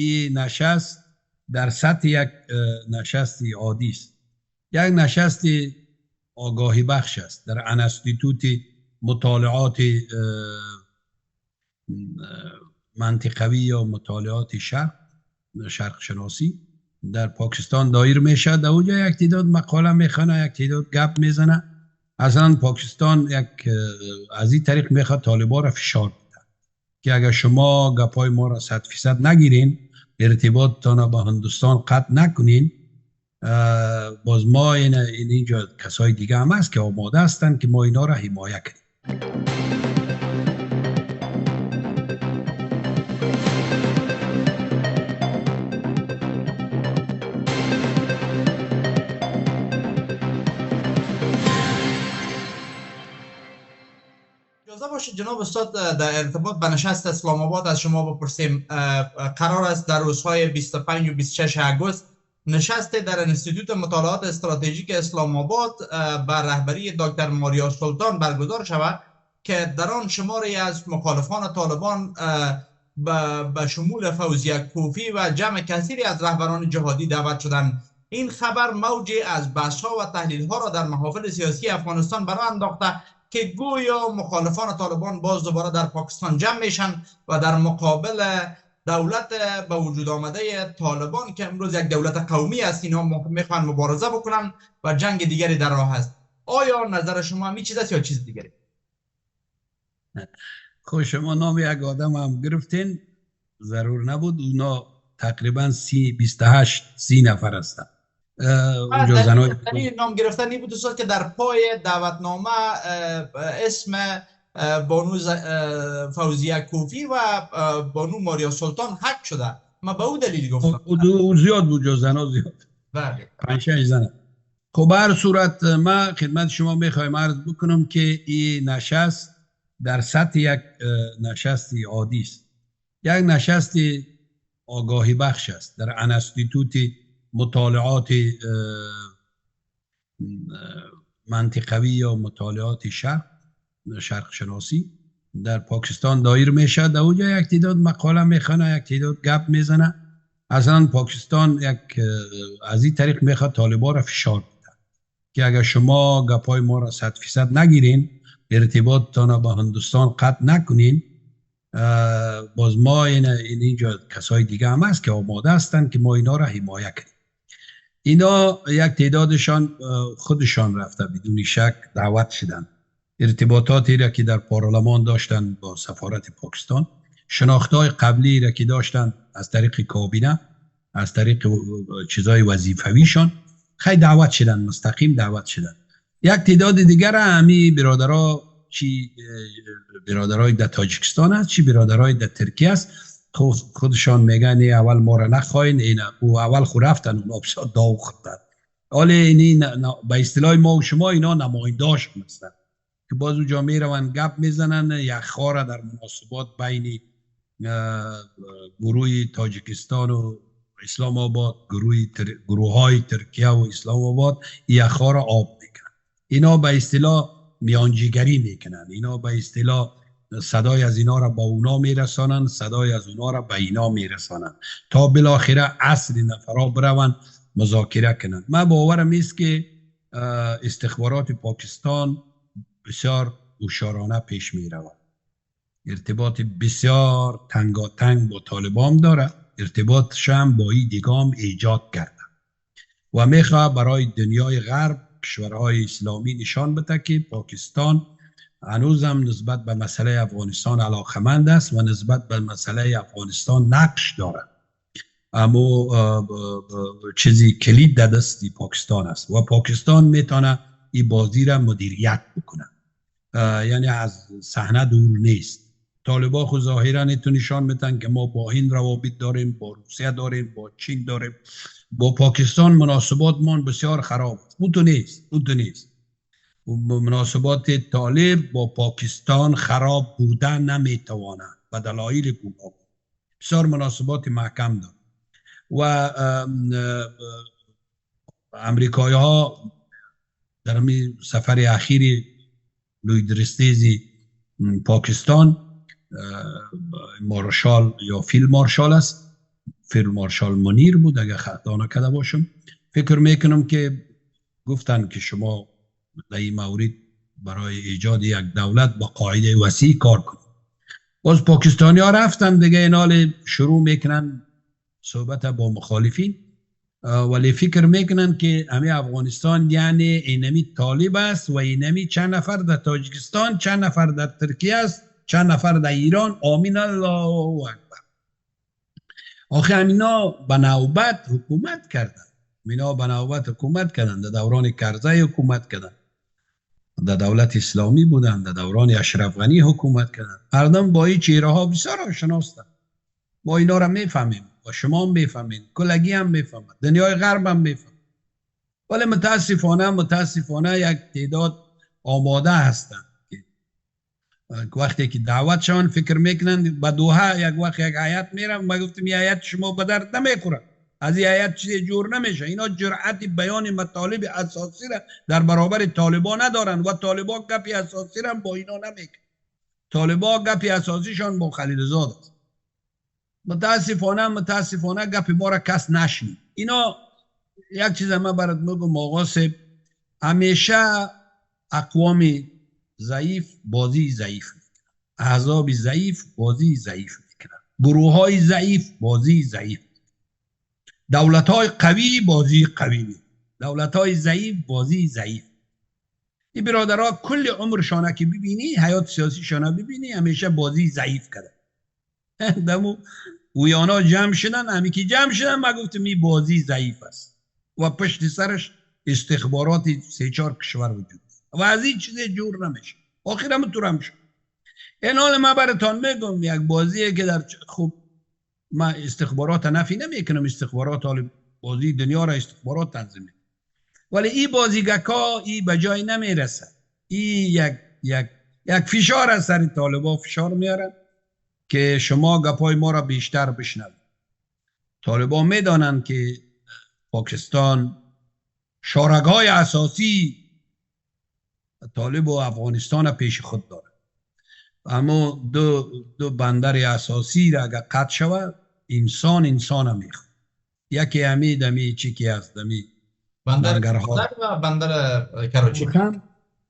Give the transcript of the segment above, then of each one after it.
این نشست در سطح یک نشست عادی است. یک نشست آگاهی بخش است در انستیتوت مطالعات منطقوی یا مطالعات شرق شناسی در پاکستان دایر میشه. در اونجا یک تعداد مقاله میخونه، یک تعداد گپ میزنه. اصلا پاکستان یک از این طریق میخواد طالبان را فشار بده که اگر شما گپای ما را 100% نگیرین، ارتباطتان با هندوستان قطع نکنین، باز ما اینجا کسای دیگه هم هست که آماده هستند که ما اینا را حمایت کنیم. اجازه باشه جناب استاد در ارتباط به نشست اسلام آباد از شما بپرسیم. قرار است در روزهای 25 و 26 اگست نشست در انستیتوت مطالعات استراتژیک اسلام آباد بر رهبری دکتر ماریا سلطان برگزار شود که در آن شماری از مخالفان طالبان به شمول فوزیه کوفی و جمع کثیری از رهبران جهادی دعوت شدند. این خبر موجی از بحث‌ها و تحلیل‌ها را در محافل سیاسی افغانستان برآ انداخته که گویا مخالفان طالبان باز دوباره در پاکستان جمع میشن و در مقابل دولت به وجود آمده طالبان که امروز یک دولت قومی است، اینا میخوان مبارزه بکنن و جنگ دیگری در راه است. آیا نظر شما همین چیز است یا چیز دیگری؟ خب شما نام یک آدم هم گرفتین، ضرور نبود. اونا تقریبا 30 نفر هستن. دلیل نام گرفتنی بود دوستان که در پای دعوتنامه اسم بانو فوزیه کوفی و بانو ماریا سلطان حک شده. ما به اون دلیل گفتم. زیاد بود، جو زنا زیاد. بله. 5-6 زن. خب هر صورت ما خدمت شما میخوایم عرض بکنم که این نشست در سطح یک نشست عادی است. یک نشست آگاهی بخش است در انستیتوت مطالعات منطقوی یا مطالعات شرق شناسی در پاکستان دایر میشه. در اونجا یک تعداد مقاله میخونه، یک تعداد گپ میزنه. اصلا پاکستان یک از این طریق میخواد طالبان را فشار بده که اگر شما گپای ما را 100% نگیرین، ارتباطتان با هندوستان قطع نکنین، باز ما اینجا کسای دیگه هم هست که آماده هستند که ما اینا را حمایت کنیم. اینا یک تعدادشان خودشان رفته بدون شک دعوت شدن. ارتباطاتی را که در پارلمان داشتن با سفارت پاکستان، شناختهای قبلی را که داشتن از طریق کابینه، از طریق چیزای وظیفویشان، خیلی دعوت شدن، مستقیم دعوت شدن. یک تعداد دیگر همی برادرها، چی برادرای در تاجیکستان است، چی برادرای در ترکیه است، خودشان میگن اول ما را نخواین، این او اول خود رفتن اون آبساد داو خوردن. حالا این به اصطلاح ما و شما اینا نماینداش هستند که باز اونجا میروند گپ میزنن. یک خاره در مناسبات بین گروه تاجیکستان و اسلام آباد، گروه های ترکیه و اسلام آباد، یک خاره آب میکنن. اینا به اصطلاح میانجیگری میکنن. اینا به اصطلاح صدای از اینا را با اونا میرسانن، صدای از اونا را به اینا میرسانن تا بالاخره اصل نفرا بروند مذاکره کنند. من باورم است که استخبارات پاکستان بسیار هوشیارانه پیش میروند. ارتباط بسیار تنگاتنگ با طالبان داره، ارتباطش هم با این دیگام ایجاد کرده و میخواه برای دنیای غرب، کشورهای اسلامی نشان بده که پاکستان هنوزم نسبت به مسئله افغانستان علاقمند است و نسبت به مسئله افغانستان نقش داره. اما چیزی کلید در دستی پاکستان است و پاکستان میتونه این بازی را مدیریت بکنه، یعنی از صحنه دور نیست. طالبان خود ظاهرا نشان میدن که ما با هند روابط داریم، با روسیه داریم، با چین داریم. با پاکستان مناسبات ما بسیار خراب است. اون تو نیست. مناسبات طالب با پاکستان خراب بودن نمیتوانه به دلایل گوناگون. بسیار مناسبات محکم دارد و امریکایی ها در همین سفر اخیر لوی درستیزی پاکستان، مارشال یا فیلد مارشال است، فیلد مارشال منیر بود اگر خطا نکرده باشم. فکر میکنم که گفتن که شما در این مورد برای ایجاد یک دولت با قاعده وسیع کار کنید. باز پاکستانی ها رفتن دیگه اینال شروع میکنن صحبت با مخالفین، ولی فکر میکنن که همه افغانستان یعنی اینمی طالب است و اینمی چند نفر در تاجیکستان، چند نفر در ترکیه است، چند نفر در ایران. آمین الله اکبر. آخه همینا به نوبت حکومت کردن، همینا به نوبت حکومت کردن، در دوران کرزی حکومت کردن، در دولت اسلامی بودن، در دوران اشرف غنی حکومت کردن. مردم با این چهره ها بسیار آشنا هستند. ما اینا را میفهمیم و شما هم میفهمین، کلگی هم میفهمد، دنیای غرب هم میفهمد. ولی متاسفانه یک تعداد آماده هستند که وقتی که دعوت شون فکر میکنند به دوحه یک وقت یک آیت میرم، ما گفتم این آیت شما به درد نمیخوره، از این آیت چیزی جور نمیشه. اینا جرأت بیان مطالب اساسی را در برابر طالبان ندارن و طالبان گپی اساسی را با اینا نمیکنن. طالبان گپی اساسیشان با خلیلزاد است. متاسفانه گپ ما را کس نشنید. اینا یک چیز ما برات میگم آقا صاحب، همیشه اقوام ضعیف بازی ضعیف میکنن، احزاب ضعیف بازی ضعیف میکنن، گروه های ضعیف بازی ضعیف، دولت های قوی بازی قوی میکنن، دولت های ضعیف بازی ضعیف. این برادرها کل عمرشانه که ببینی، حیات سیاسی شانه ببینی، همیشه بازی ضعیف کردن. دمو اویانا جمع شدن، همی که جمع شدن ما گفتم این بازی ضعیف است و پشت سرش استخبارات 3-4 کشور وجود و از این چیز جور نمیشه. آخر هم تو رم شد. این حال ما براتان میگم یک بازیه که در خوب ما استخبارات نفی نمیکنم، استخبارات حال بازی دنیا را استخبارات تنظیم میکنه، ولی این بازیگکا این به جای نمیرسه. این یک فشار از سر طالبان فشار میارن که شما گپای ما را بیشتر بشنوید. طالبان میدانند که پاکستان شارگاه اساسی طالب و افغانستان پیش خود داره، اما دو بندر اساسی را اگر قطع شود انسان هم میخواد. یکی همی چی که هست دمی بندر و بندر کراچی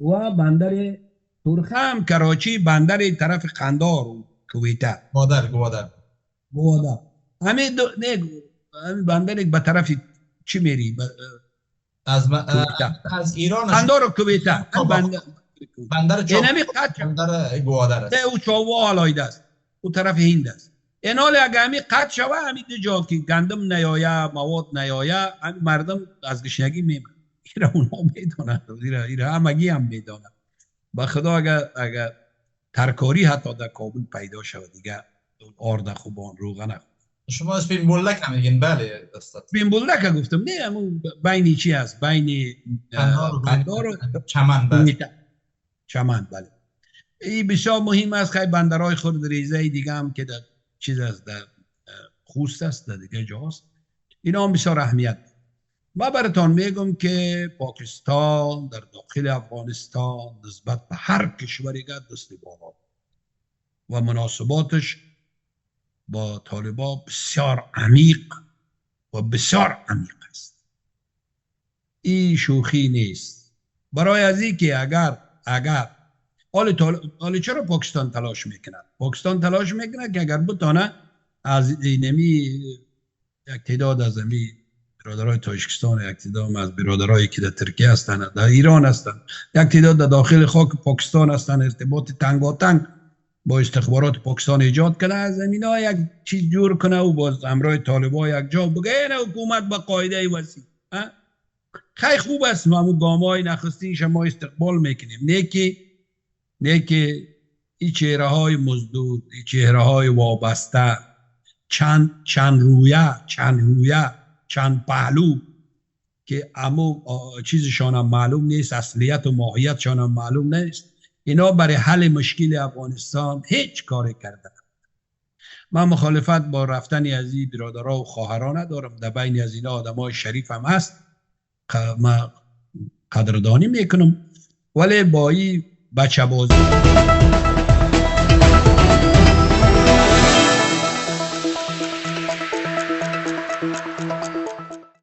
و بندر ترخم، کراچی، بندر طرف قندار و کویتا، گوادر. همین دو همین بندر به طرف چی میری؟ از ایران قندار و کویتا. بندر گوادر است. او چاوا علایده است، او طرف هند است. این حال اگر همی قطع شود، همین جا که گندم نیاید، مواد نیاید، همین مردم از گشنگی میمرن. ایره اونا میدونن، ایره همگی هم میدونن. با خدا اگر ترکاری حتی در کابل پیدا شود دیگه، آرد خوبان روغن خوب. شما اسپین بولک هم میگین؟ بله استاد. اسپین بولک گفتم نه، همون بین چی هست؟ بین قندار و چمن. بله این بسیار مهم است. خیلی بندرهای خرد ریزه دیگه هم که در چیز است، در خوست است، در دیگه جاست، اینا هم بسیار اهمیت. ما براتون میگم که پاکستان در داخل افغانستان نسبت به هر کشوری که دست بالا و مناسباتش با طالبان بسیار عمیق است. این شوخی نیست. برای از این که اگر حالی چرا پاکستان تلاش میکنه؟ پاکستان تلاش میکنه که اگر بتانه از اینمی یک تعداد از امی برادرای تاجیکستان، یک تعداد از برادرایی که در ترکیه هستند، در ایران هستند، یک تعداد در داخل خاک پاکستان هستند، ارتباط تنگاتنگ با استخبارات پاکستان ایجاد کنه، از زمینا یک چیز جور کنه و باز همراه طالبان یک جا بگه این حکومت با قاعده وسیع. خیلی خوب است، ما همون گامای نخستین شما استقبال میکنیم. نه که این چهره های مزدور، این چهره های وابسته، چند رویه، چند پهلو که اما چیزشان هم معلوم نیست، اصلیت و ماهیتشان هم معلوم نیست، اینا برای حل مشکل افغانستان هیچ کاری کردن. من مخالفت با رفتن از این برادرها و خواهران ندارم، در بین از اینا آدمای شریف هم هست، من قدردانی میکنم، ولی با این بچه بازی